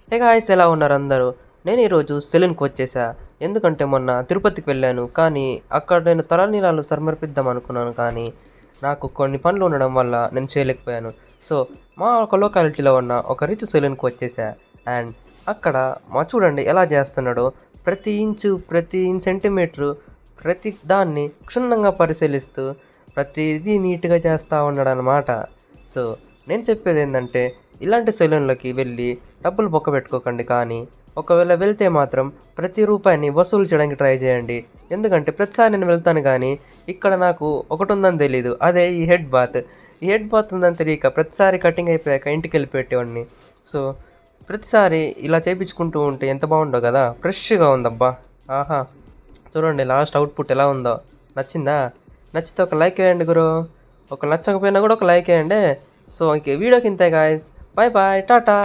Hey guys, ఎలా ఉన్నారు అందరూ? నేను ఈరోజు సెలూన్‌కి వచ్చేసా. ఎందుకంటే మొన్న తిరుపతికి వెళ్ళాను. కానీ అక్కడ నేను తలనీలాలు సమర్పిద్దాం అనుకున్నాను. కానీ నాకు కొన్ని పనులు ఉండడం వల్ల నేను చేయలేకపోయాను. సో, మా ఒక లొకాలిటీలో ఉన్న ఒక రిచ్ సెలూన్‌కి వచ్చేసా. అండ్ అక్కడ చూడండి ఎలా చేస్తున్నాడో. ప్రతి ఇంచు, ప్రతి సెంటీమీటరు, ప్రతి దాన్ని క్షుణ్ణంగా పరిశీలిస్తూ ప్రతిదీ నీట్‌గా చేస్తా ఉన్నాడనమాట. సో, నేను చెప్పేదేందంటే ఇలాంటి సెలూన్‌లకి వెళ్ళి డబ్బులు బొక్కబెట్టుకోకండి. కానీ ఒకవేళ వెళ్తే మాత్రం ప్రతి రూపాయిని వసూలు చేయడానికి ట్రై చేయండి. ఎందుకంటే ప్రతిసారి నేను వెళ్తాను కానీ ఇక్కడ నాకు ఒకటుందని తెలీదు. అదే ఈ హెడ్ బాత్. ఈ హెడ్ బాత్ ఉందని తెలియక ప్రతిసారి కటింగ్ అయిపోయాక ఇంటికెళ్ళిపోయేవాడిని. సో, ప్రతిసారి ఇలా చేపించుకుంటూ ఉంటే ఎంత బాగుండో కదా! ఫ్రెష్‌గా ఉందబ్బా! ఆహా! చూడండి లాస్ట్ అవుట్‌పుట్ ఎలా ఉందో. నచ్చిందా? నచ్చితే ఒక లైక్ వేయండి గురు. ఒక నచ్చకపోయినా కూడా ఒక లైక్ వేయండి. సో, ఇంక వీడియోకి ఇంతే గాయ్స్. Bye bye. టాటా.